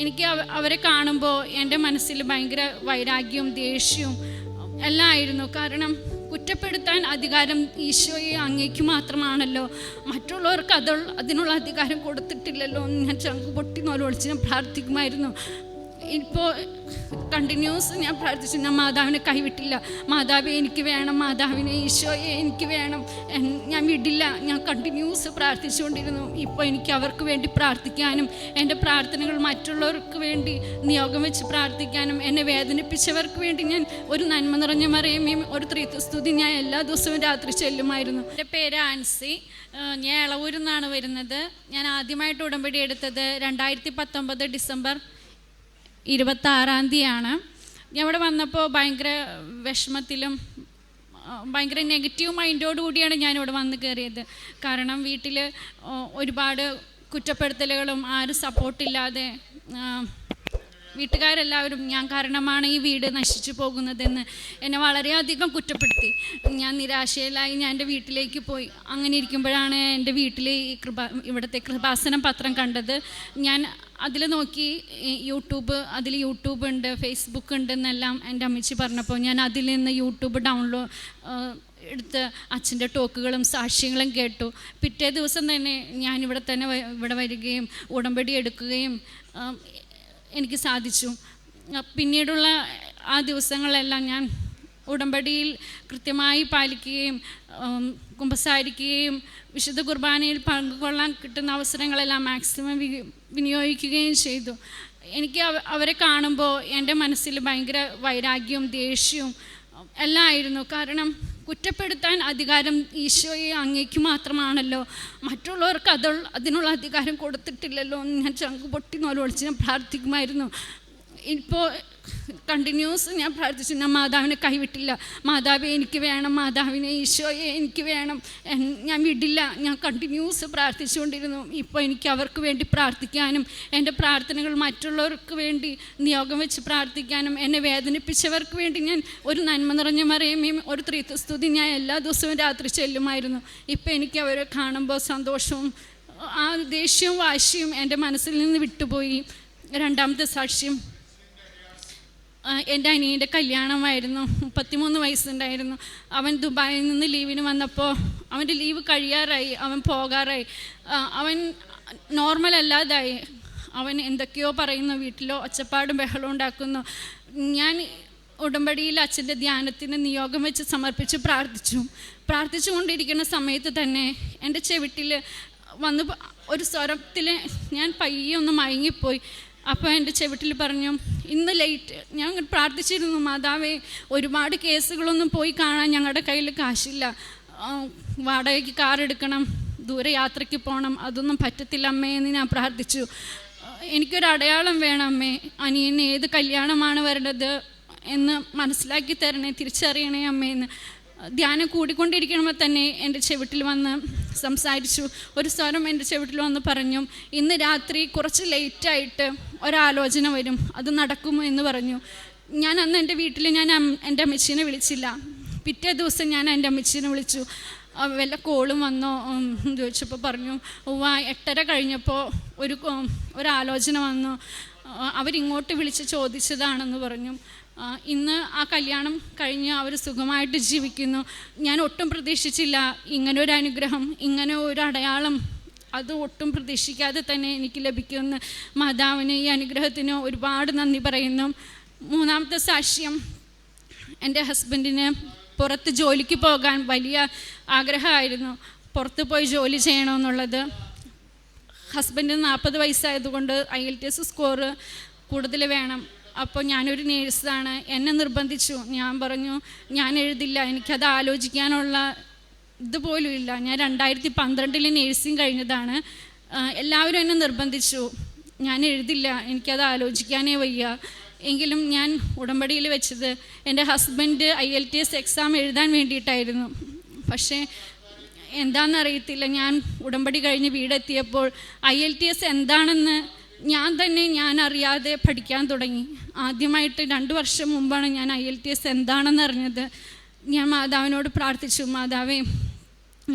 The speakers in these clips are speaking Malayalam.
എനിക്ക് അവരെ കാണുമ്പോൾ എൻ്റെ മനസ്സിൽ ഭയങ്കര വൈരാഗ്യവും ദേഷ്യവും എല്ലാം ആയിരുന്നു. കാരണം കുറ്റപ്പെടുത്താൻ അധികാരം ഈശോയെ അങ്ങേക്ക് മാത്രമാണല്ലോ, മറ്റുള്ളവർക്ക് അതിനുള്ള അധികാരം കൊടുത്തിട്ടില്ലല്ലോ എന്ന് ഞാൻ ചങ്ക് പൊട്ടി നോലൊളിച്ച് ഞാൻ പ്രാർത്ഥിക്കുമായിരുന്നു. ഇപ്പോൾ കണ്ടിന്യൂസ് ഞാൻ പ്രാർത്ഥിച്ചു, ഞാൻ മാതാവിനെ കൈവിട്ടില്ല. മാതാവെ എനിക്ക് വേണം, മാതാവിനെ ഈശോയെ എനിക്ക് വേണം, ഞാൻ വിടില്ല. ഞാൻ കണ്ടിന്യൂസ് പ്രാർത്ഥിച്ചുകൊണ്ടിരുന്നു. ഇപ്പോൾ എനിക്ക് അവർക്ക് വേണ്ടി പ്രാർത്ഥിക്കാനും എൻ്റെ പ്രാർത്ഥനകൾ മറ്റുള്ളവർക്ക് വേണ്ടി നിയോഗം വെച്ച് പ്രാർത്ഥിക്കാനും എന്നെ വേദനിപ്പിച്ചവർക്ക് വേണ്ടി ഞാൻ ഒരു നന്മ നിറഞ്ഞ മറിയമേയും ഒരു ത്രിത്വസ്തുതി ഞാൻ എല്ലാ ദിവസവും രാത്രി ചൊല്ലുമായിരുന്നു. എൻ്റെ പേര് ആൻസി, ഞാൻ ഇളവൂരിൽ നിന്നാണ് വരുന്നത്. ഞാൻ ആദ്യമായിട്ട് ഉടമ്പടി എടുത്തത് 2019 ഡിസംബർ 26-ാം തീയതിയാണ്. ഞാൻ ഇവിടെ വന്നപ്പോൾ ഭയങ്കര വിഷമത്തിലും ഭയങ്കര നെഗറ്റീവ് മൈൻഡോടുകൂടിയാണ് ഞാനിവിടെ വന്ന് കയറിയത്. കാരണം വീട്ടിൽ ഒരുപാട് കുറ്റപ്പെടുത്തലുകളും ആരും സപ്പോർട്ടില്ലാതെ വീട്ടുകാരെല്ലാവരും ഞാൻ കാരണമാണ് ഈ വീട് നശിച്ചു പോകുന്നതെന്ന് എന്നെ വളരെയധികം കുറ്റപ്പെടുത്തി. ഞാൻ നിരാശയിലായി ഞാൻ എൻ്റെ വീട്ടിലേക്ക് പോയി. അങ്ങനെ ഇരിക്കുമ്പോഴാണ് എൻ്റെ വീട്ടിൽ ഇവിടുത്തെ കൃപാസനം പത്രം കണ്ടത്. ഞാൻ അതിൽ നോക്കി അതിൽ യൂട്യൂബ് ഉണ്ട്, ഫേസ്ബുക്ക് ഉണ്ടെന്നെല്ലാം എൻ്റെ അമ്മച്ചി പറഞ്ഞപ്പോൾ ഞാൻ അതിൽ നിന്ന് യൂട്യൂബ് എടുത്ത് അച്ഛൻ്റെ ടോക്കുകളും സാക്ഷ്യങ്ങളും കേട്ടു. പിറ്റേ ദിവസം തന്നെ ഞാൻ ഇവിടെ വരികയും ഉടമ്പടി എടുക്കുകയും എനിക്ക് സാധിച്ചു. പിന്നീടുള്ള ആ ദിവസങ്ങളെല്ലാം ഞാൻ ഉടമ്പടിയിൽ കൃത്യമായി പാലിക്കുകയും കുമ്പസാരിക്കുകയും വിശുദ്ധ കുർബാനയിൽ പങ്കുകൊള്ളാൻ കിട്ടുന്ന അവസരങ്ങളെല്ലാം മാക്സിമം വിനിയോഗിക്കുകയും ചെയ്തു. എനിക്ക് അവരെ കാണുമ്പോൾ എൻ്റെ മനസ്സിൽ ഭയങ്കര വൈരാഗ്യവും ദേഷ്യവും എല്ലാം ആയിരുന്നു. കാരണം കുറ്റപ്പെടുത്താൻ അധികാരം ഈശോയെ അങ്ങേക്ക് മാത്രമാണല്ലോ, മറ്റുള്ളവർക്ക് അതിനുള്ള അധികാരം കൊടുത്തിട്ടില്ലല്ലോ എന്ന് ഞാൻ ചങ്ക് പൊട്ടി നോലൊളിച്ച് ഞാൻ പ്രാർത്ഥിക്കുമായിരുന്നു. ഇപ്പോൾ കണ്ടിന്യൂസ് ഞാൻ പ്രാർത്ഥിച്ചു, ഞാൻ മാതാവിനെ കൈവിട്ടില്ല. മാതാവെ എനിക്ക് വേണം, മാതാവിനെ ഈശോയെ എനിക്ക് വേണം, ഞാൻ വിടില്ല. ഞാൻ കണ്ടിന്യൂസ് പ്രാർത്ഥിച്ചുകൊണ്ടിരുന്നു. ഇപ്പോൾ എനിക്ക് അവർക്ക് വേണ്ടി പ്രാർത്ഥിക്കാനും എൻ്റെ പ്രാർത്ഥനകൾ മറ്റുള്ളവർക്ക് വേണ്ടി നിയോഗം വെച്ച് പ്രാർത്ഥിക്കാനും എന്നെ വേദനിപ്പിച്ചവർക്ക് വേണ്ടി ഞാൻ ഒരു നന്മ നിറഞ്ഞ മറിയമേയും ഒരു ത്രിത്വസ്തുതി ഞാൻ എല്ലാ ദിവസവും രാത്രി ചൊല്ലുമായിരുന്നു. ഇപ്പോൾ എനിക്ക് അവരെ കാണുമ്പോൾ സന്തോഷവും ആ ദേഷ്യവും വാശിയും എൻ്റെ മനസ്സിൽ നിന്ന് വിട്ടുപോയി. രണ്ടാമത്തെ സാക്ഷ്യം, എൻ്റെ അനിയൻ്റെ കല്യാണമായിരുന്നു. 33 വയസ്സുണ്ടായിരുന്നു. അവൻ ദുബായിൽ നിന്ന് ലീവിന് വന്നപ്പോൾ അവൻ്റെ ലീവ് കഴിയാറായി, അവൻ പോകാറായി. അവൻ നോർമൽ അല്ലാതായി. അവൻ എന്തൊക്കെയോ പറയുന്നു, വീട്ടിലോ ഒച്ചപ്പാടും ബഹളവും ഉണ്ടാക്കുന്നു. ഞാൻ ഉടമ്പടിയിൽ അച്ഛൻ്റെ ധ്യാനത്തിന് നിയോഗം വെച്ച് സമർപ്പിച്ച് പ്രാർത്ഥിച്ചുകൊണ്ടിരിക്കുന്ന സമയത്ത് തന്നെ എൻ്റെ ചെവിട്ടിൽ വന്ന് ഒരു സ്വരത്തിൽ ഞാൻ പയ്യെ ഒന്ന് മയങ്ങിപ്പോയി. അപ്പോൾ എൻ്റെ ചെവിട്ടിൽ പറഞ്ഞു, ഇന്ന് ലേറ്റ്. ഞാൻ പ്രാർത്ഥിച്ചിരുന്നു, മാതാവേ ഒരുപാട് കേസുകളൊന്നും പോയി കാണാൻ ഞങ്ങളുടെ കയ്യിൽ കാശില്ല, വാടകയ്ക്ക് കാർ എടുക്കണം, ദൂരെ യാത്രയ്ക്ക് പോകണം, അതൊന്നും പറ്റത്തില്ല അമ്മേ എന്ന് ഞാൻ പ്രാർത്ഥിച്ചു. എനിക്കൊരു അടയാളം വേണം അമ്മേ, അനിയന് ഏത് കല്യാണമാണ് വരേണ്ടത് എന്ന് മനസ്സിലാക്കി തരണേ, തിരിച്ചറിയണേ അമ്മേന്ന്. ധ്യാനം കൂടിക്കൊണ്ടിരിക്കുമ്പോൾ തന്നെ എൻ്റെ ചെവിട്ടിൽ വന്ന് സംസാരിച്ചു. ഒരു സ്വരം എൻ്റെ ചെവിട്ടിൽ വന്ന് പറഞ്ഞു, ഇന്ന് രാത്രി കുറച്ച് ലേറ്റായിട്ട് ഒരാലോചന വരും, അത് നടക്കുമോ എന്ന് പറഞ്ഞു. ഞാൻ അന്ന് എൻ്റെ വീട്ടിൽ എൻ്റെ അമ്മച്ചീനെ വിളിച്ചില്ല. പിറ്റേ ദിവസം ഞാൻ എൻ്റെ അമ്മച്ചീനെ വിളിച്ചു. വല്ല കോളും വന്നോ ചോദിച്ചപ്പോൾ പറഞ്ഞു, 8:30 കഴിഞ്ഞപ്പോൾ ഒരാലോചന വന്നു, അവരിങ്ങോട്ട് വിളിച്ച് ചോദിച്ചതാണെന്ന് പറഞ്ഞു. ഇന്ന് ആ കല്യാണം കഴിഞ്ഞ് അവർ സുഖമായിട്ട് ജീവിക്കുന്നു. ഞാൻ ഒട്ടും പ്രതീക്ഷിച്ചില്ല ഇങ്ങനെ ഒരു അനുഗ്രഹം, ഇങ്ങനെ ഒരു അടയാളം, അത് ഒട്ടും പ്രതീക്ഷിക്കാതെ തന്നെ എനിക്ക് ലഭിക്കുമെന്ന്. മാതാവിന് ഈ അനുഗ്രഹത്തിന് ഒരുപാട് നന്ദി പറയുന്നു. മൂന്നാമത്തെ സാക്ഷ്യം, എൻ്റെ ഹസ്ബൻഡിന് പുറത്ത് ജോലിക്ക് പോകാൻ വലിയ ആഗ്രഹമായിരുന്നു, പുറത്ത് പോയി ജോലി ചെയ്യണമെന്നുള്ളത്. ഹസ്ബൻഡിന് 40 വയസ്സായതുകൊണ്ട് IELTS സ്കോർ കൂടുതൽ വേണം. അപ്പോൾ ഞാനൊരു നേഴ്സാണ്, എന്നെ നിർബന്ധിച്ചു. ഞാൻ പറഞ്ഞു ഞാൻ എഴുതില്ല, എനിക്കത് ആലോചിക്കാനുള്ള ഇതുപോലും ഇല്ല. ഞാൻ 2012 നേഴ്സിംഗ് കഴിഞ്ഞതാണ്. എല്ലാവരും എന്നെ നിർബന്ധിച്ചു, ഞാൻ എഴുതില്ല, എനിക്കത് ആലോചിക്കാനേ വയ്യ. എങ്കിലും ഞാൻ ഉടമ്പടിയിൽ വെച്ചത് എൻ്റെ ഹസ്ബൻഡ് IELTS എക്സാം എഴുതാൻ വേണ്ടിയിട്ടായിരുന്നു. പക്ഷേ എന്താണെന്നറിയത്തില്ല, ഞാൻ ഉടമ്പടി കഴിഞ്ഞ് വീടെത്തിയപ്പോൾ IELTS എന്താണെന്ന് ഞാൻ അറിയാതെ പഠിക്കാൻ തുടങ്ങി. ആദ്യമായിട്ട് 2 വർഷം മുമ്പാണ് ഞാൻ IELTS എന്താണെന്ന് അറിഞ്ഞത്. ഞാൻ മാതാവിനോട് പ്രാർത്ഥിച്ചു, മാതാവേ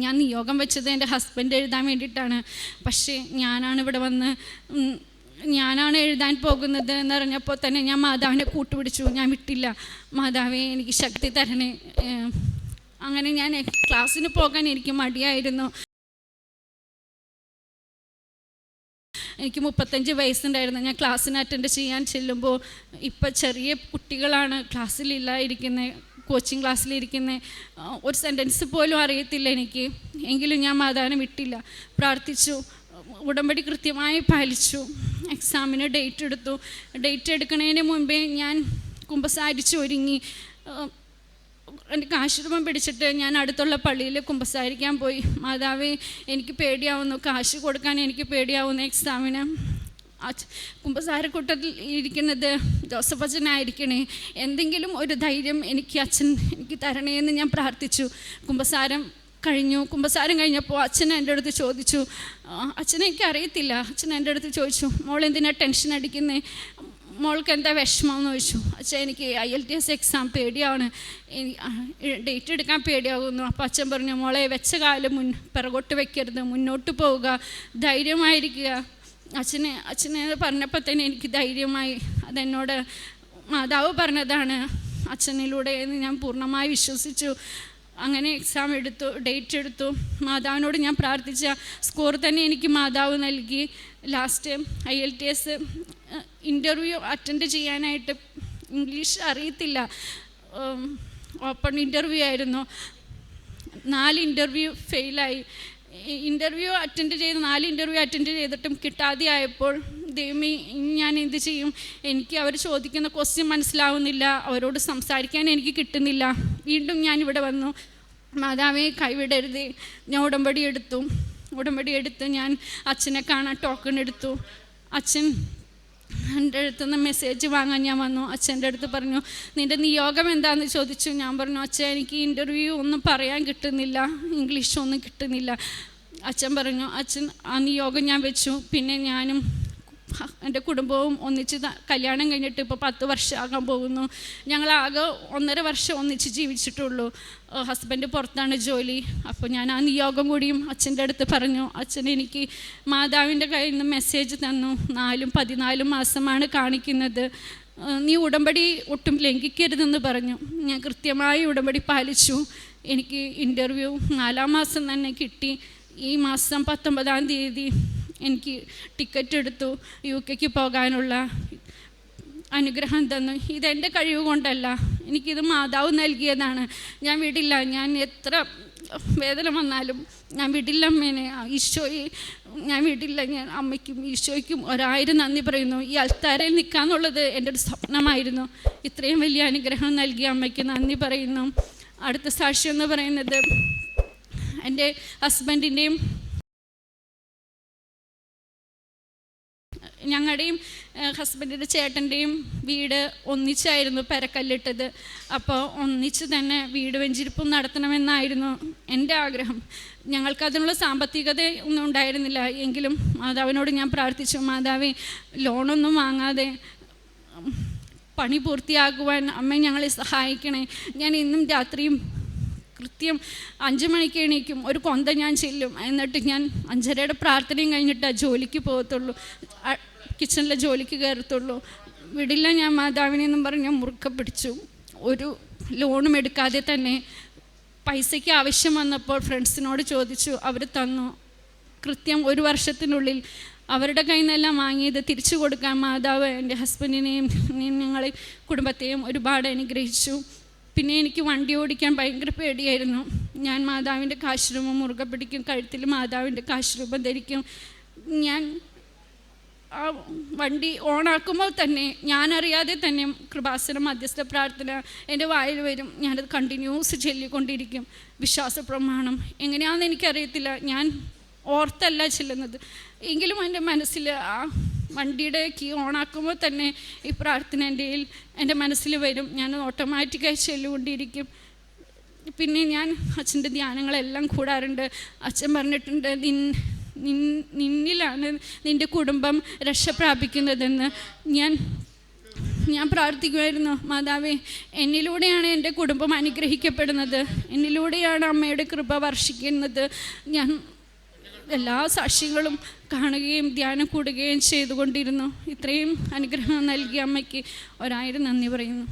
ഞാൻ നിയോഗം വെച്ചത് എൻ്റെ ഹസ്ബൻഡ് എഴുതാൻ വേണ്ടിയിട്ടാണ്, പക്ഷേ ഞാനാണ് ഇവിടെ വന്ന് ഞാനാണ് എഴുതാൻ പോകുന്നത് എന്നറിഞ്ഞപ്പോൾ തന്നെ ഞാൻ മാതാവിനെ കൂട്ടുപിടിച്ചു. ഞാൻ വിട്ടില്ല. മാതാവേ എനിക്ക് ശക്തി തരണേ. അങ്ങനെ ഞാൻ ക്ലാസ്സിന് പോകാൻ എനിക്ക് മടിയായിരുന്നു. എനിക്ക് 35 വയസ്സുണ്ടായിരുന്നു. ഞാൻ ക്ലാസ്സിന് അറ്റൻഡ് ചെയ്യാൻ ചെല്ലുമ്പോൾ ഇപ്പം ചെറിയ കുട്ടികളാണ് ക്ലാസ്സിലില്ല ഇരിക്കുന്നത്, കോച്ചിങ് ക്ലാസ്സിലിരിക്കുന്നത്. ഒരു സെൻറ്റൻസ് പോലും അറിയത്തില്ല എനിക്ക്. എങ്കിലും ഞാൻ മാതാവിനെ വിട്ടില്ല, പ്രാർത്ഥിച്ചു, ഉടമ്പടി കൃത്യമായി പാലിച്ചു. എക്സാമിന് ഡേറ്റ് എടുത്തു. ഡേറ്റ് എടുക്കുന്നതിന് മുമ്പേ ഞാൻ കുമ്പസാരിച്ച് ഒരുങ്ങി. എനിക്ക് ആശ്രമം പിടിച്ചിട്ട് ഞാൻ അടുത്തുള്ള പള്ളിയിൽ കുമ്പസാരിക്കാൻ പോയി. മാതാവേ എനിക്ക് പേടിയാവുന്നു, കാശ് കൊടുക്കാൻ എനിക്ക് പേടിയാവുന്നു എക്സാമിന്. കുമ്പസാരക്കൂട്ടത്തിൽ ഇരിക്കുന്നത് ജോസഫ് അച്ഛനായിരിക്കണേ, എന്തെങ്കിലും ഒരു ധൈര്യം എനിക്ക് തരണേ എന്ന് ഞാൻ പ്രാർത്ഥിച്ചു. കുമ്പസാരം കഴിഞ്ഞപ്പോൾ അച്ഛൻ എൻ്റെ അടുത്ത് ചോദിച്ചു, അച്ഛനെ എനിക്ക് അറിയത്തില്ല, അച്ഛൻ എൻ്റെ അടുത്ത് ചോദിച്ചു, മോൾ എന്തിനാ ടെൻഷൻ അടിക്കുന്നേ, മോൾക്ക് എന്താ വിഷമം എന്ന് ചോദിച്ചു. അച്ഛൻ എനിക്ക് IELTS എക്സാം പേടിയാണ്, ഡേറ്റ് എടുക്കാൻ പേടിയാകുന്നു. അപ്പോൾ അച്ഛൻ പറഞ്ഞു, മോളെ വെച്ച കാലം പിറകോട്ട് വെക്കരുത്, മുന്നോട്ട് പോവുക, ധൈര്യമായിരിക്കുക. അച്ഛനെ പറഞ്ഞപ്പോൾ തന്നെ എനിക്ക് ധൈര്യമായി. അതെന്നോട് മാതാവ് പറഞ്ഞതാണ് അച്ഛനിലൂടെ എന്ന് ഞാൻ പൂർണ്ണമായി വിശ്വസിച്ചു. അങ്ങനെ എക്സാം എടുത്തു, ഡേറ്റ് എടുത്തു. മാതാവിനോട് ഞാൻ പ്രാർത്ഥിച്ച സ്കോർ തന്നെ എനിക്ക് മാതാവ് നൽകി. ലാസ്റ്റ് IELTS ഇൻ്റർവ്യൂ അറ്റൻഡ് ചെയ്യാനായിട്ട് ഇംഗ്ലീഷ് അറിയത്തില്ല, ഓപ്പൺ ഇൻ്റർവ്യൂ ആയിരുന്നു. 4 ഇൻ്റർവ്യൂ ഫെയിലായി. 4 ഇൻ്റർവ്യൂ അറ്റൻഡ് ചെയ്തിട്ടും കിട്ടാതെ ആയപ്പോൾ ദൈവമേ ഞാൻ എന്ത് ചെയ്യും, എനിക്ക് അവർ ചോദിക്കുന്ന ക്വസ്റ്റ്യൻ മനസ്സിലാവുന്നില്ല, അവരോട് സംസാരിക്കാൻ എനിക്ക് കിട്ടുന്നില്ല. വീണ്ടും ഞാൻ ഇവിടെ വന്നു, മാതാവേ കൈവിടരുതേ. ഞാൻ ഉടമ്പടി എടുത്ത് ഞാൻ അച്ഛനെ കാണാൻ ടോക്കൺ എടുത്തു. അച്ഛൻ എൻ്റെ അടുത്തുനിന്ന് മെസ്സേജ് വാങ്ങാൻ ഞാൻ വന്നു. അച്ഛൻ്റെ അടുത്ത് പറഞ്ഞു, നിൻ്റെ നിയോഗം എന്താണെന്ന് ചോദിച്ചു. ഞാൻ പറഞ്ഞു, അച്ഛൻ എനിക്ക് ഇൻ്റർവ്യൂ ഒന്നും പറയാൻ കിട്ടുന്നില്ല, ഇംഗ്ലീഷൊന്നും കിട്ടുന്നില്ല. അച്ഛൻ പറഞ്ഞു, അച്ഛൻ ആ നിയോഗം ഞാൻ വെച്ചു. പിന്നെ ഞാനും എൻ്റെ കുടുംബവും ഒന്നിച്ച് കല്യാണം കഴിഞ്ഞിട്ട് ഇപ്പോൾ 10 വർഷമാകാൻ പോകുന്നു. ഞങ്ങളാകെ 1.5 വർഷം ഒന്നിച്ച് ജീവിച്ചിട്ടുള്ളൂ. ഹസ്ബൻഡ് പുറത്താണ് ജോലി. അപ്പോൾ ഞാൻ ആ നിയോഗം കൂടിയും അച്ഛൻ്റെ അടുത്ത് പറഞ്ഞു. അച്ഛൻ എനിക്ക് മാതാവിൻ്റെ കയ്യിൽ നിന്ന് മെസ്സേജ് തന്നു, 14 മാസമാണ് കാണിക്കുന്നത്, നീ ഉടമ്പടി ഒട്ടും ലംഘിക്കരുതെന്ന് പറഞ്ഞു. ഞാൻ കൃത്യമായി ഉടമ്പടി പാലിച്ചു. എനിക്ക് ഇൻ്റർവ്യൂ 4-ാം മാസം തന്നെ കിട്ടി. ഈ മാസം 19-ാം തീയതി എനിക്ക് ടിക്കറ്റ് എടുത്തു. UK പോകാനുള്ള അനുഗ്രഹം തന്നു. ഇതെൻ്റെ കഴിവ് കൊണ്ടല്ല, എനിക്കിത് മാതാവ് നൽകിയതാണ്. ഞാൻ വിടില്ല. ഞാൻ എത്ര വേദന വന്നാലും ഞാൻ വിടില്ല അമ്മേനെ, ഈശോയെ ഞാൻ വിടില്ല. ഞാൻ അമ്മയ്ക്കും ഈശോയ്ക്കും 1000 നന്ദി പറയുന്നു. ഈ അൾത്താരയിൽ നിൽക്കാന്നുള്ളത് എൻ്റെ ഒരു സ്വപ്നമായിരുന്നു. ഇത്രയും വലിയ അനുഗ്രഹം നൽകിയ അമ്മയ്ക്ക് നന്ദി പറയുന്നു. അടുത്ത സാക്ഷ്യം എന്ന് പറയുന്നത് എൻ്റെ ഹസ്ബൻഡിൻ്റെയും ഞങ്ങളുടെയും ഹസ്ബൻഡിൻ്റെ ചേട്ടൻ്റെയും വീട് ഒന്നിച്ചായിരുന്നു പെരക്കല്ലിട്ടത്. അപ്പോൾ ഒന്നിച്ച് തന്നെ വീട് വെഞ്ചിരിപ്പും നടത്തണമെന്നായിരുന്നു എൻ്റെ ആഗ്രഹം. ഞങ്ങൾക്കതിനുള്ള സാമ്പത്തികത ഒന്നും ഉണ്ടായിരുന്നില്ല. എങ്കിലും മാതാവിനോട് ഞാൻ പ്രാർത്ഥിച്ചു, മാതാവേ ലോണൊന്നും വാങ്ങാതെ പണി പൂർത്തിയാക്കുവാൻ അമ്മ ഞങ്ങളെ സഹായിക്കണേ. ഞാൻ ഇന്നും രാത്രിയും കൃത്യം 5 മണിക്ക് എണീക്കും, ഒരു കൊന്ത ഞാൻ ചെല്ലും. എന്നിട്ട് ഞാൻ 5:30 പ്രാർത്ഥനയും കഴിഞ്ഞിട്ടാണ് ജോലിക്ക് പോകത്തുള്ളൂ, കിച്ചണിലെ ജോലിക്ക് കയറത്തുള്ളൂ. വിടില്ല ഞാൻ മാതാവിനെന്നും പറഞ്ഞ് ഞാൻ മുറുക്കെ പിടിച്ചു. ഒരു ലോണും എടുക്കാതെ തന്നെ പൈസയ്ക്ക് ആവശ്യം വന്നപ്പോൾ ഫ്രണ്ട്സിനോട് ചോദിച്ചു, അവർ തന്നു. കൃത്യം 1 വർഷത്തിനുള്ളിൽ അവരുടെ കയ്യിൽ നിന്നെല്ലാം വാങ്ങിയത് തിരിച്ചു കൊടുക്കാൻ മാതാവ് എൻ്റെ ഹസ്ബൻഡിനെയും ഞങ്ങളെ കുടുംബത്തെയും ഒരുപാട് അനുഗ്രഹിച്ചു. പിന്നെ എനിക്ക് വണ്ടി ഓടിക്കാൻ ഭയങ്കര പേടിയായിരുന്നു. ഞാൻ മാതാവിൻ്റെ കാശ്രൂപം മുറുകെ പിടിക്കും, കഴുത്തിൽ മാതാവിൻ്റെ കാശ്രൂപം ധരിക്കും. ഞാൻ ആ വണ്ടി ഓണാക്കുമ്പോൾ തന്നെ ഞാനറിയാതെ തന്നെ കൃപാസന മധ്യസ്ഥ പ്രാർത്ഥന എൻ്റെ വായിൽ വരും. ഞാനത് കണ്ടിന്യൂസ് ചൊല്ലിക്കൊണ്ടിരിക്കും. വിശ്വാസ പ്രമാണം എങ്ങനെയാണെന്ന് എനിക്കറിയത്തില്ല, ഞാൻ ഓർത്തല്ല ചെല്ലുന്നത്. എങ്കിലും എൻ്റെ മനസ്സിൽ ആ വണ്ടിയുടെ കീ ഓണാക്കുമ്പോൾ തന്നെ ഈ പ്രാർത്ഥന എൻ്റെ മനസ്സിൽ വരും. ഞാൻ ഓട്ടോമാറ്റിക്കായി ചൊല്ലിക്കൊണ്ടിരിക്കും. പിന്നെ ഞാൻ അച്ഛൻ്റെ ധ്യാനങ്ങളെല്ലാം കൂടാറുണ്ട്. അച്ഛൻ പറഞ്ഞിട്ടുണ്ട്, നിന്നിലാണ് നിൻ്റെ കുടുംബം രക്ഷ പ്രാപിക്കുന്നതെന്ന്. ഞാൻ പ്രാർത്ഥിക്കുമായിരുന്നു, മാതാവേ എന്നിലൂടെയാണ് എൻ്റെ കുടുംബം അനുഗ്രഹിക്കപ്പെടുന്നത്, എന്നിലൂടെയാണ് അമ്മയുടെ കൃപ വർഷിക്കുന്നത്. ഞാൻ എല്ലാ സാക്ഷ്യങ്ങളും കാണുകയും ധ്യാനം കൂടുകയും ചെയ്തുകൊണ്ടിരുന്നു. ഇത്രയും അനുഗ്രഹം നൽകിയ അമ്മയ്ക്ക് 1000 നന്ദി പറയുന്നു.